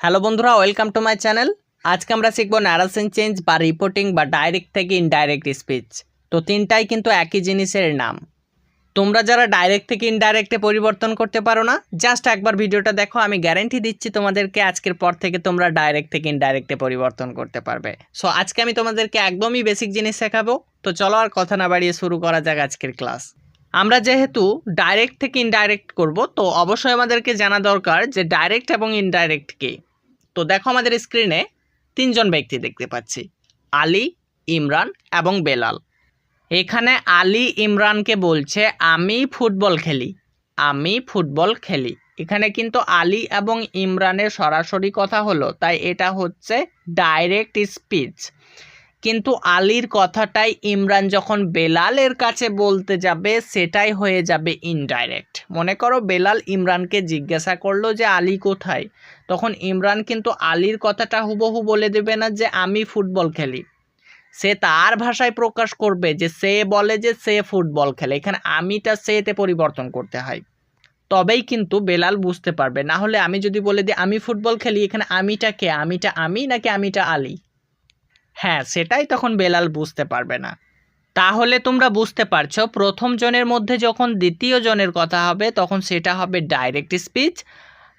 Hello বন্ধুরা, welcome to my channel. আজকে আমরা শিখবো ন্যারেশন চেঞ্জ বা রিপোর্টিং বা ডাইরেক্ট থেকে ইনডাইরেক্ট স্পিচ। তো তিনটাই কিন্তু একই জিনিসের নাম। তোমরা যারা ডাইরেক্ট থেকে ইনডাইরেক্টে পরিবর্তন করতে পারো না, জাস্ট একবার ভিডিওটা দেখো, আমি গ্যারান্টি দিচ্ছি তোমাদেরকে আজকের পর থেকে তোমরা ডাইরেক্ট থেকে ইনডাইরেক্টে পরিবর্তন করতে পারবে। সো আজকে আমি তোমাদেরকে একদমই বেসিক জিনিস শেখাবো। তো চলো আর কথা না বাড়িয়ে শুরু করা যাক আজকের ক্লাস। আমরা যেহেতু ডাইরেক্ট থেকে ইনডাইরেক্ট করব, তো অবশ্যই আমাদেরকে জানা দরকার যে ডাইরেক্ট এবং ইনডাইরেক্ট কি। তো দেখো আমাদের স্ক্রিনে তিনজন ব্যক্তি দেখতে পাচ্ছি, আলী, ইমরান এবং বেলাল। এখানে আলী ইমরানকে বলছে আমি ফুটবল খেলি, আমি ফুটবল খেলি। এখানে কিন্তু আলী এবং ইমরানের সরাসরি কথা হলো, তাই এটা হচ্ছে ডাইরেক্ট স্পিচ। কিন্তু আলীর কথাটাই ইমরান যখন বেলালের কাছে বলতে যাবে সেটাই হয়ে যাবে ইনডাইরেক্ট। মনে করো বেলাল ইমরানকে জিজ্ঞাসা করলো যে আলী কোথায়, তখন ইমরান কিন্তু আলীর কথাটা হুবহু বলে দেবে না যে আমি ফুটবল খেলি। সে তার ভাষায় প্রকাশ করবে, যে সে বলে যে সে ফুটবল খেলে। এখানে আমিটা সেতে পরিবর্তন করতে হয়, তবেই কিন্তু বেলাল বুঝতে পারবে। না হলে আমি যদি বলে দিই আমি ফুটবল খেলি, এখানে আমিটা কে? আমিটা আমি নাকি আমিটা আলী? হ্যাঁ, সেটাই তখন বেলাল বুঝতে পারবে না। তাহলে তোমরা বুঝতে পারছো, প্রথম জনের মধ্যে যখন দ্বিতীয় জনের কথা হবে তখন সেটা হবে ডাইরেক্ট স্পিচ,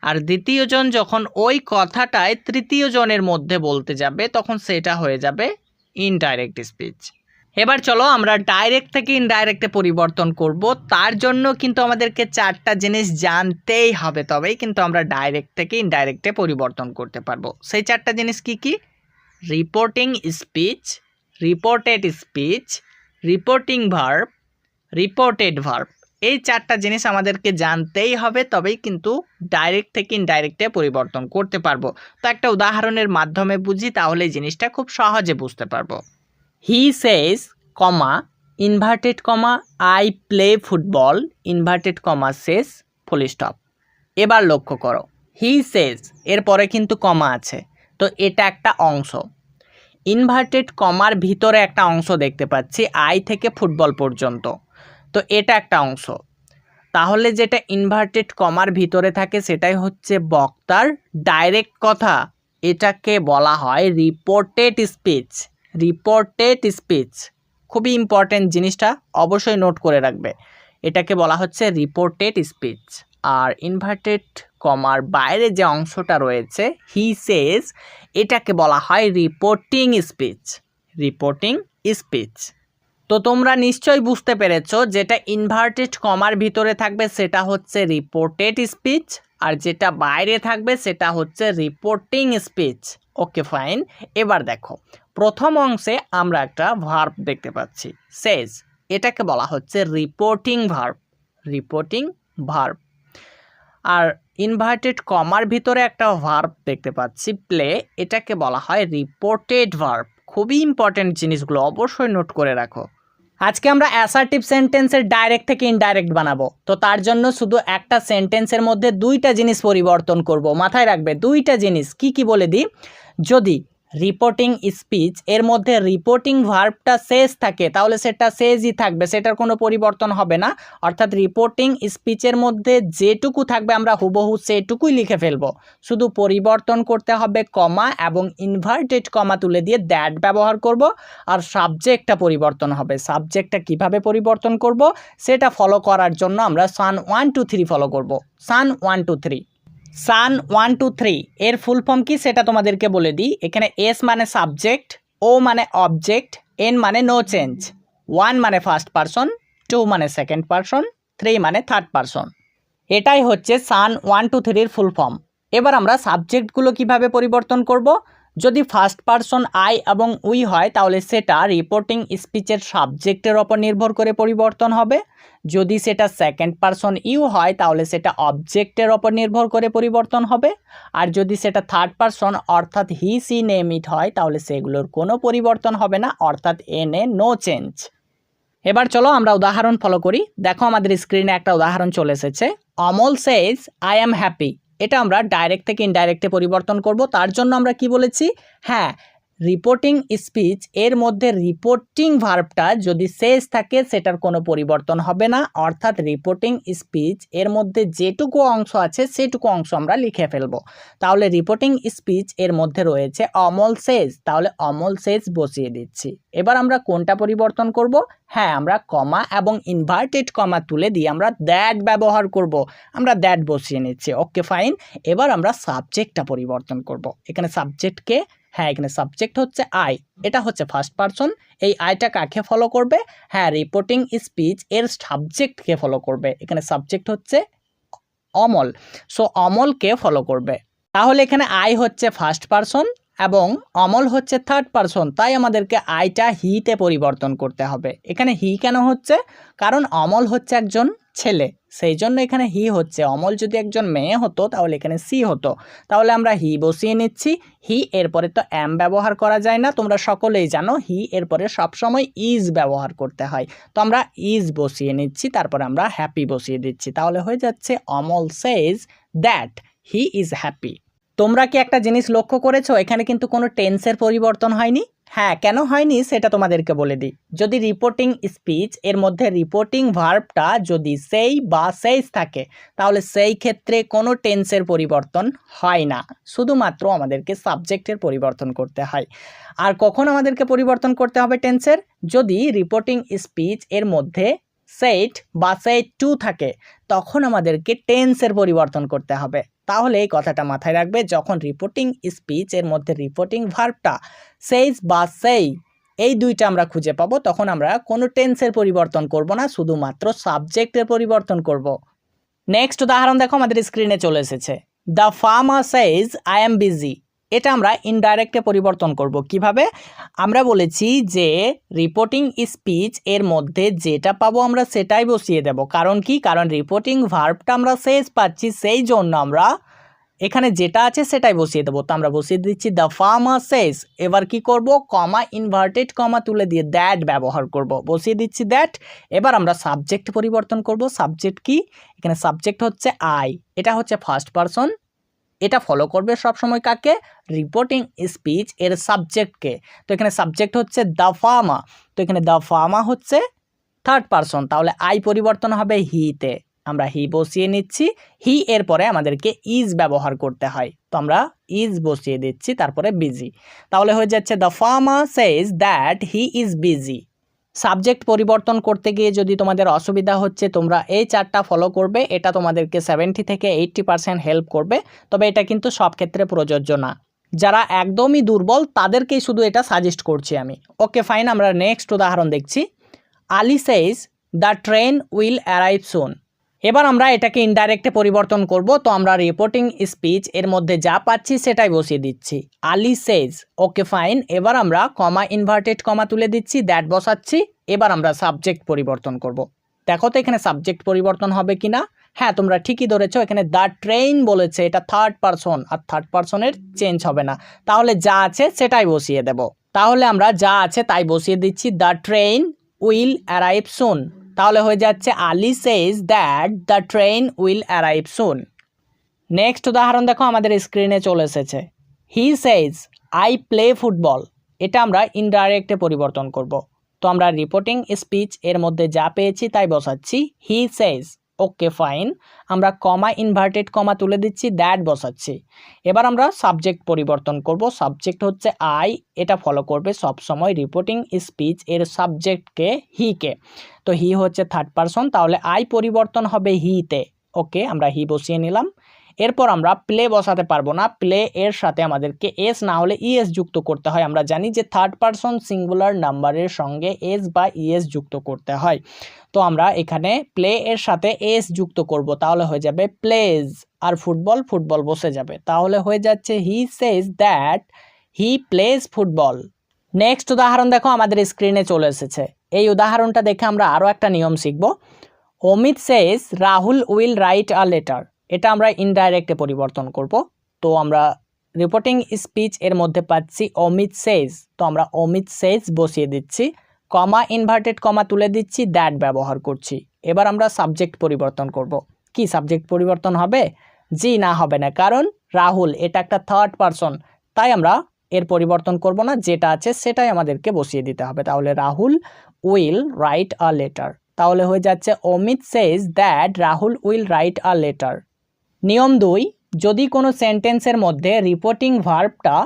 আর দ্বিতীয় জন যখন ওই কথাটায় তৃতীয় জনের মধ্যে বলতে যাবে তখন সেটা হয়ে যাবে ইনডাইরেক্ট স্পিচ। এবার চলো আমরা ডাইরেক্ট থেকে ইনডাইরেক্টে পরিবর্তন করব। তার জন্য কিন্তু আমাদেরকে চারটা জিনিস জানতেই হবে, তবেই কিন্তু আমরা ডাইরেক্ট থেকে ইনডাইরেক্টে পরিবর্তন করতে পারবো। সেই চারটা জিনিস কি কি? Reporting speech, reported speech, reporting verb, reported verb. এই চারটা জিনিস আমাদেরকে জানতেই হবে, তবেই কিন্তু ডাইরেক্ট থেকে ইনডাইরেক্টে পরিবর্তন করতে পারবো। তো একটা উদাহরণের মাধ্যমে বুঝি, তাহলে এই জিনিসটা খুব সহজে বুঝতে পারবো। He says, comma, inverted comma, I play football, inverted comma শেষ, ফুল স্টপ। এবার লক্ষ্য করো, হি সেজ এরপরে কিন্তু কমা আছে, তো এটা একটা অংশ। ইনভার্টেড কমার ভিতরে একটা অংশ দেখতে পাচ্ছি, আই থেকে ফুটবল পর্যন্ত, তো এটা একটা অংশ। তাহলে যেটা ইনভার্টেড কমার ভিতরে থাকে সেটাই হচ্ছে বক্তার ডাইরেক্ট কথা। এটাকে বলা হয় রিপোর্টেড স্পিচ। রিপোর্টেড স্পিচ খুবই ইম্পর্টেন্ট, জিনিসটা অবশ্যই নোট করে রাখবে। এটাকে বলা হচ্ছে রিপোর্টেড স্পিচ। আর ইনভার্টেড কমার বাইরে যে অংশটা রয়েছে হি সেজ, এটাকে বলা হয় রিপোর্টিং স্পিচ। Reporting speech. তো তোমরা নিশ্চয়ই বুঝতে পেরেছো, যেটা ইনভার্টেড কমার ভিতরে থাকবে সেটা হচ্ছে রিপোর্টেড স্পিচ, আর যেটা বাইরে থাকবে সেটা হচ্ছে রিপোর্টিং স্পিচ। Okay fine. এবার দেখো, প্রথম অংশে আমরা একটা ভার্ব দেখতে পাচ্ছি, সেজ। এটাকে বলা হচ্ছে রিপোর্টিং ভার্ব। Reporting verb. আর ইনভার্টেড কমার ভিতরে একটা ভার্ব দেখতে পাচ্ছি, প্লে। এটাকে বলা হয় রিপোর্টেড ভার্ব। খুবই ইম্পর্টেন্ট জিনিসগুলো অবশ্যই নোট করে রাখো। আজকে আমরা অ্যাসার্টিভ সেন্টেন্সের ডাইরেক্ট থেকে ইনডাইরেক্ট বানাবো। তো তার জন্য শুধু একটা সেন্টেন্সের মধ্যে দুইটা জিনিস পরিবর্তন করব। মাথায় রাখবে দুইটা জিনিস কি কি বলে দিই। যদি রিপোর্টিং স্পিচ এর মধ্যে রিপোর্টিং ভার্বটা শেষ থাকে তাহলে সেটা শেষই থাকবে, সেটার কোনো পরিবর্তন হবে না। অর্থাৎ রিপোর্টিং স্পিচের মধ্যে যেটুকু থাকবে আমরা হুবহু সেটুকুই লিখে ফেলবো। শুধু পরিবর্তন করতে হবে কমা এবং ইনভার্টেড কমা তুলে দিয়ে দ্যাট ব্যবহার করব। আর সাবজেক্টটা পরিবর্তন হবে। সাবজেক্টটা কিভাবে পরিবর্তন করব সেটা ফলো করার জন্য আমরা সান 1 2 3 ফলো করব। সান 1 2 3। সান 1 2 3 এর ফুল ফর্ম কি সেটা তোমাদেরকে বলে দিই। এখানে এস মানে সাবজেক্ট, ও মানে অবজেক্ট, এন মানে নো চেঞ্জ, 1 মানে ফার্স্ট পারসন, 2 মানে সেকেন্ড পারসন, 3 মানে থার্ড পারসন। এটাই হচ্ছে সান 1 2 3 এর ফুল ফর্ম। এবার আমরা সাবজেক্টগুলো কিভাবে পরিবর্তন করব। যদি ফার্স্ট পারসন আই এবং উই হয় তাহলে সেটা রিপোর্টিং স্পিচের সাবজেক্টের ওপর নির্ভর করে পরিবর্তন হবে। যদি সেটা সেকেন্ড পারসন ইউ হয় তাহলে সেটা অবজেক্টের ওপর নির্ভর করে পরিবর্তন হবে। আর যদি সেটা থার্ড পারসন অর্থাৎ হি সি নেম ইট হয় তাহলে সেগুলোর কোনো পরিবর্তন হবে না, অর্থাৎ এনে নো চেঞ্জ। এবার চলো আমরা উদাহরণ ফলো করি। দেখো আমাদের স্ক্রিনে একটা উদাহরণ চলে এসেছে। Amal says I am happy. এটা আমরা ডাইরেক্ট থেকে ইনডাইরেক্টে পরিবর্তন করব। তার জন্য আমরা কি বলেছি, হ্যাঁ রিপোর্টিং স্পিচ এর মধ্যে রিপোর্টিং ভার্বটা যদি শেষ থাকে সেটার কোনো পরিবর্তন হবে না, অর্থাৎ রিপোর্টিং স্পিচ এর মধ্যে যেটুকু অংশ আছে সেটুকু অংশ আমরা লিখে ফেলবো। তাহলে রিপোর্টিং স্পিচ এর মধ্যে রয়েছে অমল সেজ, তাহলে অমল সেজ বসিয়ে দিচ্ছি। এবার আমরা কোনটা পরিবর্তন করব? হ্যাঁ, আমরা কমা এবং ইনভার্টেড কমা তুলে দিয়ে আমরা দ্যাট ব্যবহার করব, আমরা দ্যাট বসিয়ে নিচ্ছি। Okay fine. এবার আমরা সাবজেক্টটা পরিবর্তন করব। এখানে সাবজেক্টকে, হ্যাঁ এখানে সাবজেক্ট হচ্ছে আই, এটা হচ্ছে ফার্স্ট পারসন। এই আইটা কাকে ফলো করবে? হ্যাঁ, রিপোর্টিং স্পিচ এর সাবজেক্টকে ফলো করবে। এখানে সাবজেক্ট হচ্ছে অমল, সো অমলকে ফলো করবে। তাহলে এখানে আই হচ্ছে ফার্স্ট পারসন এবং অমল হচ্ছে থার্ড পারসন, তাই আমাদেরকে আইটা হিতে পরিবর্তন করতে হবে। এখানে হি কেন হচ্ছে? কারণ অমল হচ্ছে একজন ছেলে, সেই জন্য এখানে হি হচ্ছে। অমল যদি একজন মেয়ে হতো তাহলে এখানে সি হতো। তাহলে আমরা হি বসিয়ে নিচ্ছি। হি এরপরে তো এম ব্যবহার করা যায় না, তোমরা সকলেই জানো হি এরপরে সবসময় ইজ ব্যবহার করতে হয়। তো আমরা ইজ বসিয়ে নিচ্ছি, তারপরে আমরা হ্যাপি বসিয়ে দিচ্ছি। তাহলে হয়ে যাচ্ছে অমল সেজ দ্যাট হি ইজ হ্যাপি। তোমরা কি একটা জিনিস লক্ষ্য করেছো? এখানে কিন্তু কোনো টেন্সের পরিবর্তন হয়নি। হ্যাঁ, কেন হয়নি সেটা তোমাদেরকে বলে দিই। যদি রিপোর্টিং স্পিচ এর মধ্যে রিপোর্টিং ভার্বটা যদি সেই বা সেইস থাকে তাহলে সেই ক্ষেত্রে কোনো টেন্সের পরিবর্তন হয় না, শুধুমাত্র আমাদেরকে সাবজেক্টের পরিবর্তন করতে হয়। আর কখন আমাদেরকে পরিবর্তন করতে হবে টেন্সের? যদি রিপোর্টিং স্পিচ এর মধ্যে সেইট বা সেইট টু থাকে তখন আমাদেরকে টেন্সের পরিবর্তন করতে হবে। তাহলে এই কথাটা মাথায় রাখবে, যখন রিপোর্টিং স্পিচ এর মধ্যে রিপোর্টিং ভার্বটা সেইস বা সেই এই দুইটা আমরা খুঁজে পাবো তখন আমরা কোনো টেন্সের পরিবর্তন করব না, শুধুমাত্র সাবজেক্টের পরিবর্তন করব। নেক্সট উদাহরণ দেখো, আমাদের স্ক্রিনে চলে এসেছে। The farmer সেইজ I am busy. এটা আমরা ইনডাইরেক্টে পরিবর্তন করব কিভাবে? আমরা বলেছি যে রিপোর্টিং স্পিচ এর মধ্যে যেটা পাবো আমরা সেটাই বসিয়ে দেব। কারণ কি? কারণ রিপোর্টিং ভার্বটা আমরা শেষ পাচ্ছি, সেই জন্য আমরা এখানে যেটা আছে সেটাই বসিয়ে দেবো। তো আমরা বসিয়ে দিচ্ছি দ্য ফার্মার সেজ। এবার কি করব? কমা ইনভার্টেড কমা তুলে দিয়ে দ্যাট ব্যবহার করব, বসিয়ে দিচ্ছি দ্যাট। এবার আমরা সাবজেক্ট পরিবর্তন করব। সাবজেক্ট কি? এখানে সাবজেক্ট হচ্ছে আই, এটা হচ্ছে ফার্স্ট পারসন, এটা ফলো করবে সবসময় কাকে? রিপোর্টিং স্পিচ এর সাবজেক্টকে। তো এখানে সাবজেক্ট হচ্ছে দ্য ফার্মা, তো এখানে দ্য ফার্মা হচ্ছে থার্ড পারসন, তাহলে আই পরিবর্তন হবে হিতে। আমরা হি বসিয়ে নিচ্ছি। হি এর পরে আমাদেরকে ইজ ব্যবহার করতে হয়, তো আমরা ইজ বসিয়ে দিচ্ছি, তারপরে বিজি। তাহলে হয়ে যাচ্ছে the farmer Sage that he is busy. Subject পরিবর্তন করতে গিয়ে যদি তোমাদের অসুবিধা হচ্ছে তোমরা এই চারটা ফলো করবে, এটা তোমাদেরকে 70 থেকে 80% হেল্প করবে। তবে এটা কিন্তু সব ক্ষেত্রে প্রযোজ্য না, যারা একদমই দুর্বল তাদেরকেই শুধু এটা সাজেস্ট করছি আমি। ওকে ফাইন, আমরা নেক্সট উদাহরণ দেখছি। Ali says the train will arrive soon. এবার আমরা এটাকে ইনডাইরেক্টে পরিবর্তন করব। তো আমরা রিপোর্টিং স্পিচ এর মধ্যে যা পাচ্ছি সেটাই বসিয়ে দিচ্ছি, আলি সেজ। Okay fine. এবার আমরা কমা ইনভার্টেড কমা তুলে দিচ্ছি, দ্যাট বসাচ্ছি। এবার আমরা সাবজেক্ট পরিবর্তন করব। দেখো তো এখানে সাবজেক্ট পরিবর্তন হবে কি না। হ্যাঁ, তোমরা ঠিকই ধরেছো, এখানে দ্য ট্রেন বলেছে, এটা থার্ড পারসন, আর থার্ড পারসনের চেঞ্জ হবে না। তাহলে যা আছে সেটাই বসিয়ে দেব। তাহলে আমরা যা আছে তাই বসিয়ে দিচ্ছি, the train will arrive soon. তাহলে হয়ে যাচ্ছে Ali says that the train will arrive soon. Next উদাহরণ দেখো, আমাদের স্ক্রিনে চলে এসেছে। He says I play football. এটা আমরা ইনডাইরেক্টে পরিবর্তন করব। তো আমরা রিপোর্টিং স্পিচ এর মধ্যে যা পেয়েছি তাই বসাচ্ছি, হি সেজ। Okay fine. আমরা কমা ইনভার্টেড কমা তুলে দিচ্ছি, দ্যাট বসাচ্ছি। এবার আমরা সাবজেক্ট পরিবর্তন করব। সাবজেক্ট হচ্ছে আই, এটা ফলো করবে সবসময় রিপোর্টিং স্পিচ এর সাবজেক্টকে, হিকে। তো হি হচ্ছে থার্ড পারসন, তাহলে আই পরিবর্তন হবে হিতে। ওকে, আমরা হি বসিয়ে নিলাম। এরপর আমরা প্লে বসাতে পারবো না, প্লে এর সাথে আমাদেরকে এস না হলে ইএস যুক্ত করতে হয়। আমরা জানি যে থার্ড পারসন সিঙ্গুলার নাম্বারের সঙ্গে এস বা ইএস যুক্ত করতে হয়। তো আমরা এখানে প্লে এর সাথে এস যুক্ত করব, তাহলে হয়ে যাবে প্লেজ। আর ফুটবল, ফুটবল বসে যাবে। তাহলে হয়ে যাচ্ছে he says that he plays football. Next উদাহরণ দেখো, আমাদের স্ক্রিনে চলে এসেছে। এই উদাহরণটা দেখে আমরা আরও একটা নিয়ম শিখব। Amit says Rahul will write a letter. এটা আমরা ইনডাইরেক্টে পরিবর্তন করব। তো আমরা রিপোর্টিং স্পিচ এর মধ্যে পাচ্ছি অমিত সেজ, তো আমরা অমিত সেজ বসিয়ে দিচ্ছি। কমা ইনভার্টেড কমা তুলে দিচ্ছি, দ্যাট ব্যবহার করছি। এবার আমরা সাবজেক্ট পরিবর্তন করব। কি সাবজেক্ট পরিবর্তন হবে? জি না, হবে না, কারণ রাহুল এটা একটা থার্ড পারসন, তাই আমরা এর পরিবর্তন করব না, যেটা আছে সেটাই আমাদেরকে বসিয়ে দিতে হবে। তাহলে Rahul will write a letter, তাহলে হয়ে যাচ্ছে Amit says that Rahul will write a letter. নিয়ম 2, যদি কোনো সেন্টেন্সের মধ্যে রিপোর্টিং ভার্বটা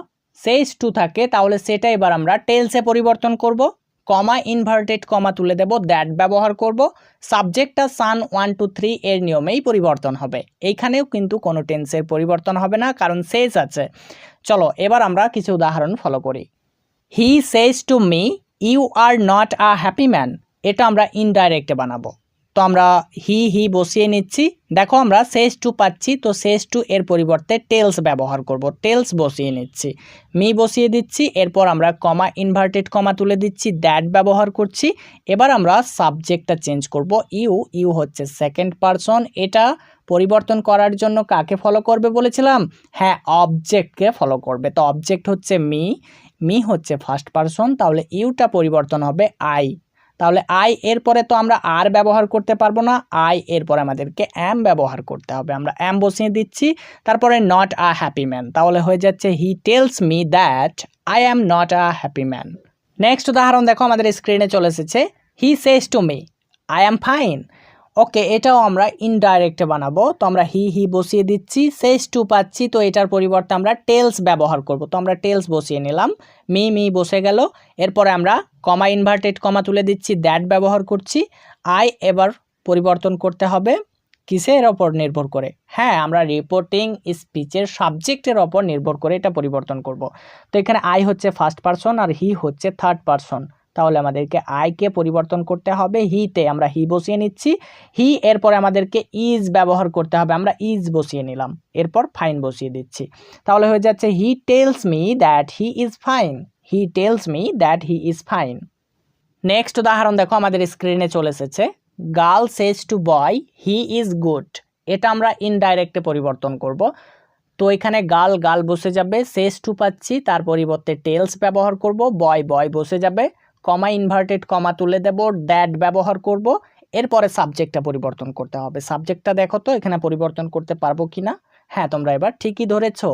সেজ টু থাকে তাহলে সেটা এবার আমরা টেলসে পরিবর্তন করব। কমা ইনভার্টেড কমা তুলে দেব, দ্যাট ব্যবহার করব। সাবজেক্টটা সান 1 2 3 এর নিয়মেই পরিবর্তন হবে। এইখানেও কিন্তু কোনো টেন্সের পরিবর্তন হবে না, কারণ সেজ আছে। চলো এবার আমরা কিছু উদাহরণ ফলো করি। He says to me you are not a happy man, এটা আমরা ইনডাইরেক্টে বানাবো। তো আমরা হি বসিয়ে নিচ্ছি। দেখো আমরা সেজ টু পাচ্ছি, তো সেজ টু এর পরিবর্তে টেলস ব্যবহার করব। টেলস বসিয়ে নিচ্ছি, মি বসিয়ে দিচ্ছি, এরপর আমরা কমা ইনভার্টেড কমা তুলে দিচ্ছি, দ্যাট ব্যবহার করছি। এবার আমরা সাবজেক্টটা চেঞ্জ করব। ইউ হচ্ছে সেকেন্ড পারসন, এটা পরিবর্তন করার জন্য কাকে ফলো করবে বলেছিলাম? হ্যাঁ, অবজেক্টকে ফলো করবে। তো অবজেক্ট হচ্ছে মি হচ্ছে ফার্স্ট পারসন, তাহলে ইউটা পরিবর্তন হবে আই। তাহলে আই এরপরে তো আমরা আর ব্যবহার করতে পারবো না, আই এরপরে আমাদেরকে অ্যাম ব্যবহার করতে হবে। আমরা অ্যাম বসিয়ে দিচ্ছি, তারপরে নট আ হ্যাপি ম্যান, তাহলে হয়ে যাচ্ছে he tells me that I am not a happy man. Next উদাহরণ দেখো আমাদের স্ক্রিনে চলে এসেছে। He says to me I am fine. Okay, এটাও আমরা ইনডাইরেক্টে বানাবো। তো আমরা হি বসিয়ে দিচ্ছি, সেজ টু পাচ্ছি, তো এটার পরিবর্তে আমরা টেলস ব্যবহার করব। তো আমরা টেলস বসিয়ে নিলাম, মি বসে গেল। এরপরে আমরা কমা ইনভার্টেড কমা তুলে দিচ্ছি, দ্যাট ব্যবহার করছি। আই এবার পরিবর্তন করতে হবে কিসের ওপর নির্ভর করে? হ্যাঁ, আমরা রিপোর্টিং স্পিচের সাবজেক্টের ওপর নির্ভর করে এটা পরিবর্তন করব। তো এখানে আই হচ্ছে ফার্স্ট পারসন আর হি হচ্ছে থার্ড পারসন, তাহলে আমাদেরকে আইকে পরিবর্তন করতে হবে হিতে। আমরা হি বসিয়ে নিচ্ছি, হি এরপরে আমাদেরকে ইজ ব্যবহার করতে হবে। আমরা ইজ বসিয়ে নিলাম, এরপর ফাইন বসিয়ে দিচ্ছি। তাহলে হয়ে যাচ্ছে he tells me that he is fine. He tells me that he is fine. Next উদাহরণ দেখো আমাদের স্ক্রিনে চলে এসেছে। Girl says to boy he is good, এটা আমরা ইনডাইরেক্টে পরিবর্তন করব। তো এখানে গার্ল বসে যাবে, সেজ টু পাচ্ছি, তার পরিবর্তে টেলস ব্যবহার করব। বয় বসে যাবে, কমা ইনভার্টেড কমা তুলে দেব, দ্যাট ব্যবহার করব। এরপরে সাবজেক্টটা পরিবর্তন করতে হবে। সাবজেক্টটা দেখো তো এখানে পরিবর্তন করতে পারবো কিনা। হ্যাঁ, তোমরা এবার ঠিকই ধরেছো।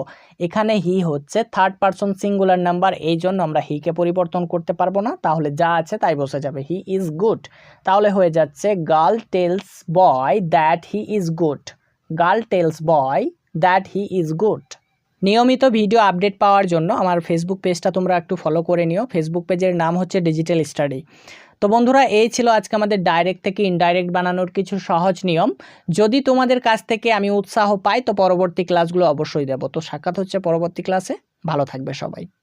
এখানে হি হচ্ছে থার্ড পারসন সিঙ্গুলার নাম্বার, এই জন্য আমরা হিকে পরিবর্তন করতে পারবো না, তাহলে যা আছে তাই বসে যাবে, হি ইজ গুড। তাহলে হয়ে যাচ্ছে girl tells boy that he is good. Girl tells boy that he is good. নিয়মিত ভিডিও আপডেট পাওয়ার জন্য আমার ফেসবুক পেজটা তোমরা একটু ফলো করে নিও। ফেসবুক পেজের নাম হচ্ছে ডিজিটাল স্টাডি। তো বন্ধুরা, এই ছিল আজকে আমাদের ডাইরেক্ট থেকে ইনডাইরেক্ট বানানোর কিছু সহজ নিয়ম। যদি তোমাদের কাছ থেকে আমি উৎসাহ পাই তো পরবর্তী ক্লাসগুলো অবশ্যই দেব। তো সাক্ষাৎ হচ্ছে পরবর্তী ক্লাসে। ভালো থাকবে সবাই।